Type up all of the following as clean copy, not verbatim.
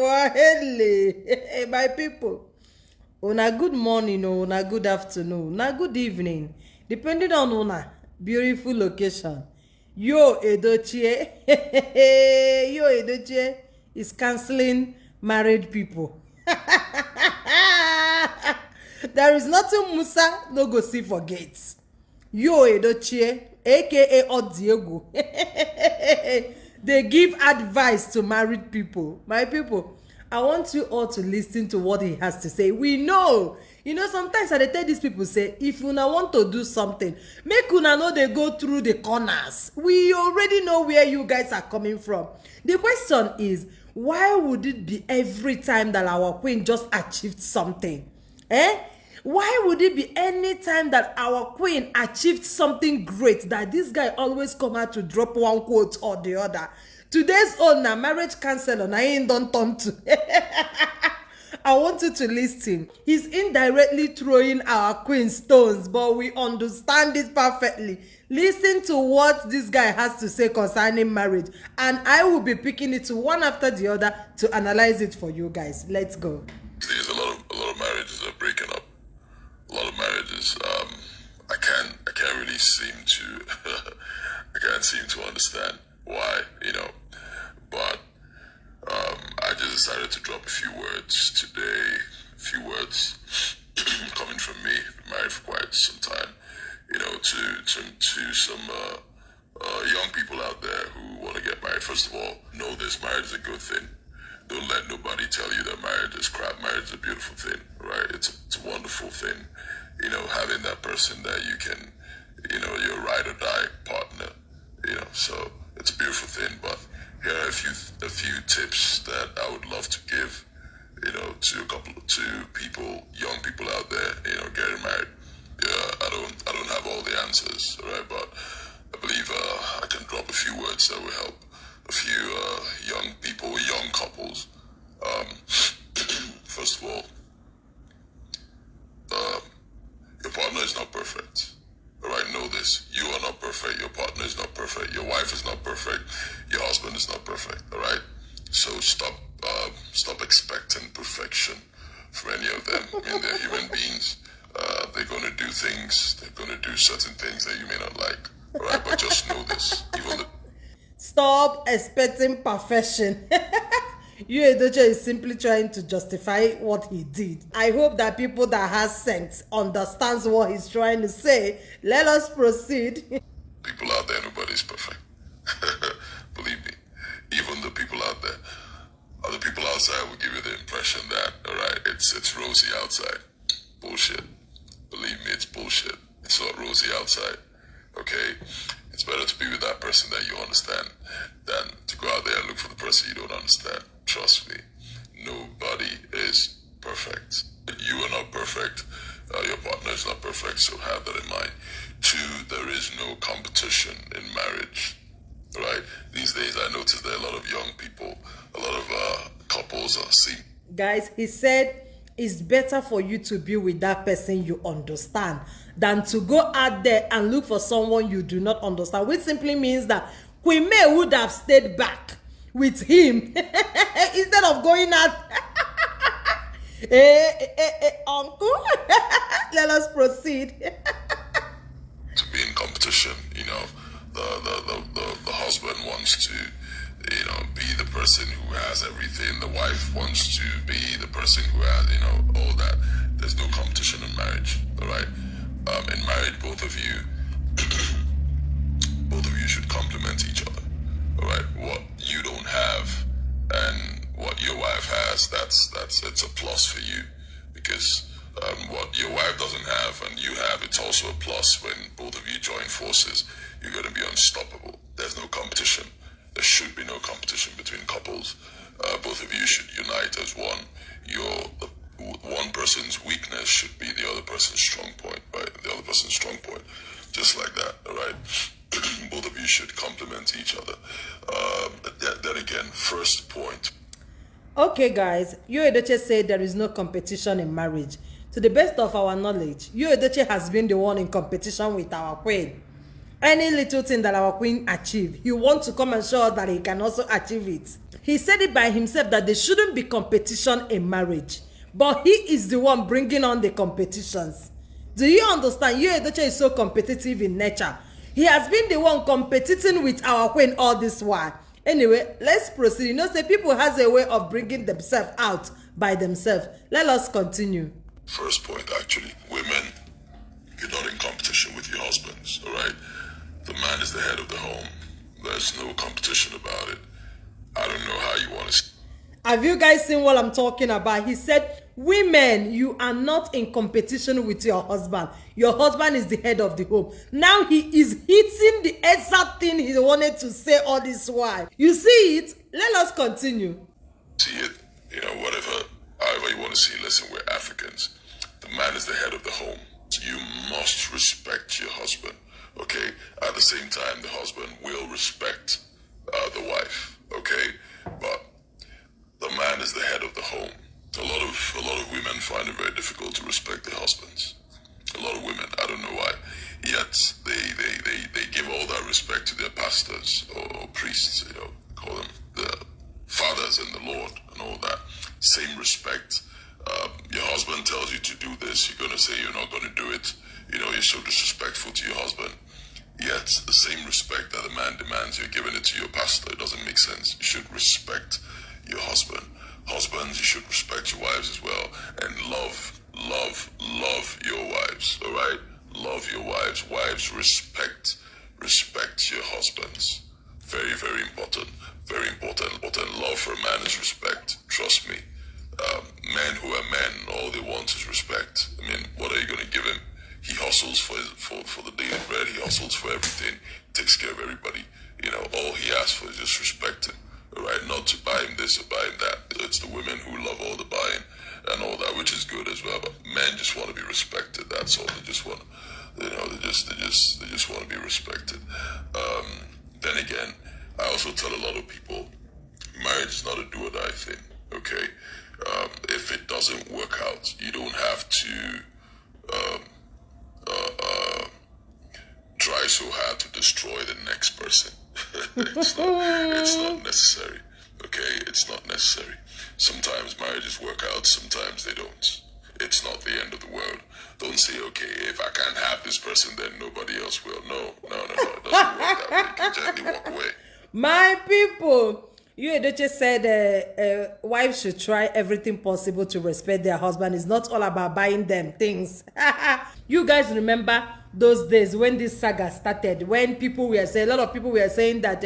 Wahele, my people. Una good morning, or una good afternoon, una good evening, depending on una beautiful location. Yul Edochie, Yul Edochie is canceling married people. There is nothing Musa no go see for gates. Yul Edochie, aka Odiego, they give advice to married people. My people, I want you all to listen to what he has to say. We know, sometimes I tell these people, say, if una want to do something, make una know they go through the corners. We already know where you guys are coming from. The question is, why would it be every time that our queen just achieved something? Why would it be any time that our queen achieved something great that this guy always come out to drop one quote or the other? Today's own na marriage counselor na him don turn to. I want you to listen. He's indirectly throwing our queen stones, but we understand it perfectly. Listen to what this guy has to say concerning marriage, and I will be picking it one after the other to analyze it for you guys. Let's go. There's a lot of marriages are breaking up. A lot of marriages, I can't really seem to, I can't seem to understand why, but I just decided to drop a few words today, a few words coming from me, married for quite some time, to some young people out there who want to get married. First of all, know this, marriage is a good thing. Don't let nobody tell you that marriage is crap. Marriage is a beautiful thing, right? It's a wonderful thing, having that person that you can, your ride or die partner, so it's a beautiful thing. But here are a few tips that I would love to give, to people, young people out there, getting married. Yeah, I don't have all the answers, right? But I believe I can drop a few words that will help a few young people, young couples. First of all, your partner is not perfect. All right, know this. You are not perfect. Your partner is not perfect. Your wife is not perfect. Your husband is not perfect. All right. So stop expecting perfection from any of them. I mean, they're human beings. They're going to do things. They're going to do certain things that you may not like. All right, but just know this. Stop expecting perfection. Yul Edochie is simply trying to justify what he did. I hope that people that has sense understands what he's trying to say. Let us proceed. People out there, nobody's perfect. Believe me. Even the people out there. Other people outside will give you the impression that, alright, it's rosy outside. Bullshit. Believe me, it's bullshit. It's not rosy outside. Okay? It's better to be with that person that you understand than to go out there and look for the person you don't understand. Trust me, nobody is perfect. You are not perfect. Your partner is not perfect, so have that in mind. 2, there is no competition in marriage, right? These days I notice that a lot of young people, a lot of couples are seeing. Guys, he said it's better for you to be with that person you understand than to go out there and look for someone you do not understand, which simply means that Queen May would have stayed back with him instead of going out. Uncle. Let us proceed. To be in competition, the husband wants to, be the person who has everything. The wife wants to be the person who has, all that. There's no competition in marriage, all right? In marriage, both of you should complement each other, all right? What you don't have and what your wife has, it's a plus for you, because what your wife doesn't have and you have, it's also a plus. When both of you join forces, you're going to be unstoppable. There's no competition. There should be no competition between couples. Both of you should unite as one. One person's weakness should be the other person's strong point, right? The other person's strong point, just like that, all right? Both of you should complement each other. Then again, first point. Okay, guys, Yul Edochie said there is no competition in marriage. To the best of our knowledge, Yul Edochie has been the one in competition with our queen. Any little thing that our queen achieved, he wants to come and show us that he can also achieve it. He said it by himself that there shouldn't be competition in marriage. But he is the one bringing on the competitions. Do you understand? Yul Edochie is so competitive in nature. He has been the one competing with our queen all this while. Anyway, let's proceed. You know, say people has a way of bringing themselves out by themselves. Let us continue. First point, actually, women, you're not in competition with your husbands, all right? The man is the head of the home. There's no competition about it. I don't know how you want to... Have you guys seen what I'm talking about? He said, women, you are not in competition with your husband. Your husband is the head of the home. Now he is hitting the exact thing he wanted to say all this while. You see it? Let us continue. See it, you know, whatever, however you want to see it. Listen, we're Africans. The man is the head of the home. You must respect your husband, okay? At the same time, the husband will respect the wife, okay? But the man is the head of the home. A lot of women find it very difficult to respect their husbands. A lot of women, I don't know why. Yet they give all that respect to their pastors or priests, you know, call them the fathers in the Lord and all that. Same respect. Your husband tells you to do this, you're gonna say you're not gonna do it. You know, you're so disrespectful to your husband. Yet the same respect that the man demands, you're giving it to your pastor. It doesn't make sense. You should respect your husband. Husbands, you should respect your wives as well, and love your wives, all right? Love your wives. Wives, respect your husbands. Very, very important. Very important. Love for a man is respect. Trust me. Men who are men, all they want is respect. I mean, what are you going to give him? He hustles for the daily bread. He hustles for everything. Takes care of everybody. You know, all he asks for is just respect him. All right, not to buy him this or buy him that. It's the women who love all the buying and all that, which is good as well. But men just want to be respected. That's all. They just want, you know, they just want to be respected. Then again, I also tell a lot of people, marriage is not a do or die thing. Okay, if it doesn't work out, you don't have to try so hard to destroy the next person. It's not necessary. Okay, it's not necessary. Sometimes marriages work out, sometimes they don't. It's not the end of the world. Don't say, okay, if I can't have this person, then nobody else will. No. It doesn't work that way. You can gently walk away. My people, Yul Edochie said wives should try everything possible to respect their husband. It's not all about buying them things. You guys remember those days when this saga started, when people were saying, a lot of people were saying that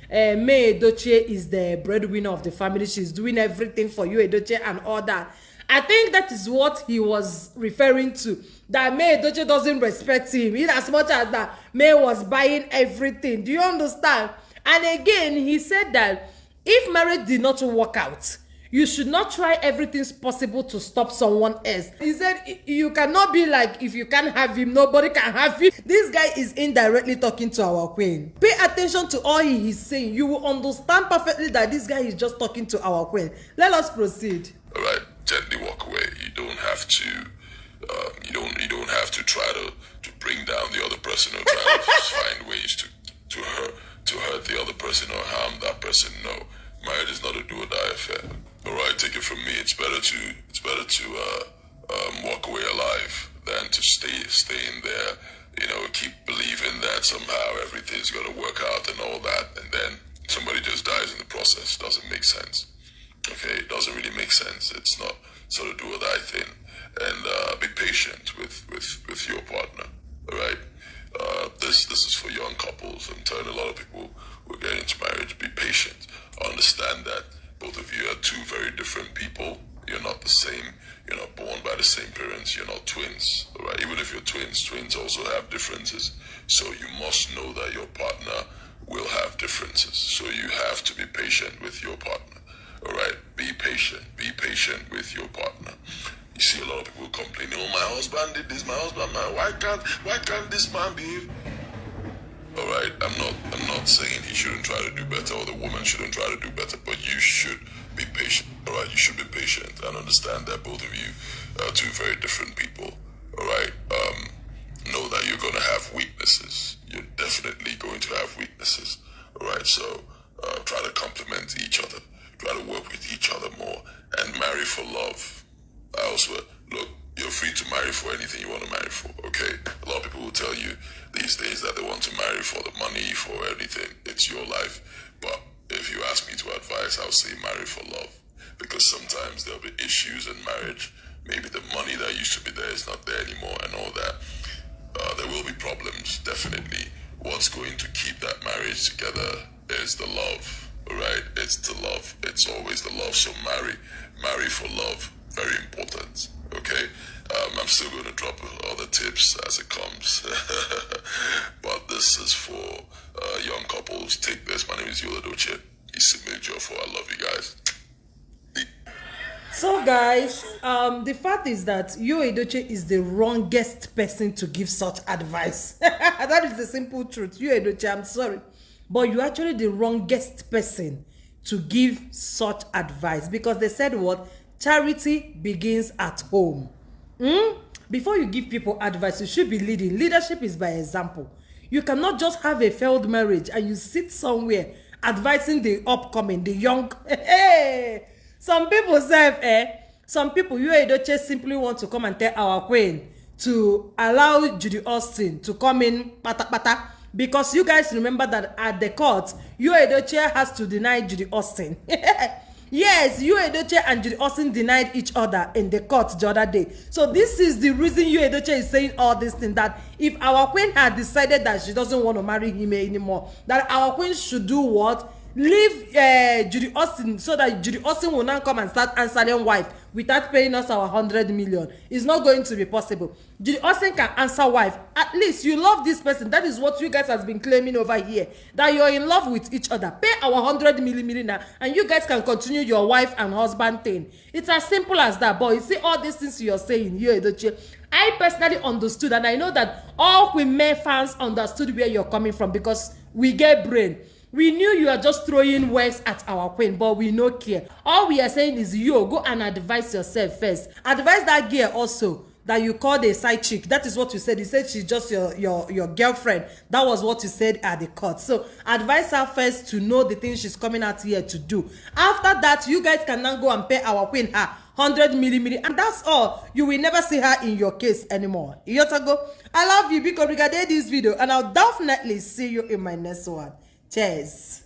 May Edochie is the breadwinner of the family. She's doing everything for Yul Edochie and all that. I think that is what he was referring to, that May Edochie doesn't respect him in as much as that May was buying everything. Do you understand? And again, he said that if marriage did not work out, you should not try everything possible to stop someone else. He said you cannot be like, if you can't have him, nobody can have him. This guy is indirectly talking to our queen. Pay attention to all he is saying. You will understand perfectly that this guy is just talking to our queen. Let us proceed. All right, gently walk away. You don't have to. You don't have to try to bring down the other person or try to find ways to hurt the other person or harm that person. No, marriage is not a do or die affair. All right, take it from me. It's better to walk away alive than to stay in there. You know, keep believing that somehow everything's gonna work out and all that, and then somebody just dies in the process. Doesn't make sense. Okay, it doesn't really make sense. It's not sort of do or die thing. And be patient with your partner. All right. This is for young couples. I'm telling a lot of people who are getting into marriage, be patient. Understand that both of you are two very different people. You're not the same. You're not born by the same parents. You're not twins. All right. Even if you're twins also have differences. So you must know that your partner will have differences. So you have to be patient with your partner. All right. Be patient. Be patient with your partner. You see a lot of people complaining, oh, my husband did this, my husband, why can't this man behave? All right, I'm not saying he shouldn't try to do better or the woman shouldn't try to do better, but you should be patient. All right, you should be patient and understand that both of you are two very different people. All right, know that you're going to have weaknesses. You're definitely going to have weaknesses. All right, so try to complement each other. try to work with each other more, and marry for love. I also, look, you're free to marry for anything you want to marry for, okay? A lot of people will tell you these days that they want to marry for the money, for anything. It's your life. But if you ask me to advise, I'll say marry for love. Because sometimes there'll be issues in marriage. Maybe the money that used to be there is not there anymore and all that. There will be problems, definitely. What's going to keep that marriage together is the love, right? It's the love. It's always the love. So marry for love. Very important, okay? I'm still going to drop all the tips as it comes. But this is for young couples. Take this. My name is Yul Edochie. It's a major for I love you guys. So guys, the fact is that Yul Edochie is the wrongest person to give such advice. That is the simple truth. Yul Edochie, I'm sorry, but you're actually the wrongest person to give such advice, because they said what? Charity begins at home. Before you give people advice, you should be leading. Leadership is by example. You cannot just have a failed marriage and you sit somewhere advising the upcoming, the young. Some people say, some people, Yul Edochie simply want to come and tell our queen to allow Judy Austin to come in pata pata, because you guys remember that at the court, Yul Edochie has to deny Judy Austin. Yes, Yul Edochie and Judy Austin denied each other in the court the other day. So this is the reason Yul Edochie is saying all this thing, that if our queen had decided that she doesn't want to marry him anymore, that our queen should do what? Leave Judy Austin, so that Judy Austin will now come and start answering wife without paying us our 100 million. It's not going to be possible. Judy Austin can answer wife. At least you love this person. That is what you guys has been claiming over here, that you're in love with each other. Pay our 100 million now, and you guys can continue your wife and husband thing. It's as simple as that. But you see all these things you're saying, Yul Edochie, I personally understood, and I know that all wifemay fans understood where you're coming from, because we get brain. We knew you are just throwing words at our queen, but we no care. All we are saying is, yo, go and advise yourself first. Advise that girl also that you called a side chick. That is what you said. You said she's just your girlfriend. That was what you said at the court. So advise her first to know the things she's coming out here to do. After that, you guys can now go and pay our queen her 100 million, and that's all. You will never see her in your case anymore. Yotago, I love you because regarding this video, and I'll definitely see you in my next one. Cheers.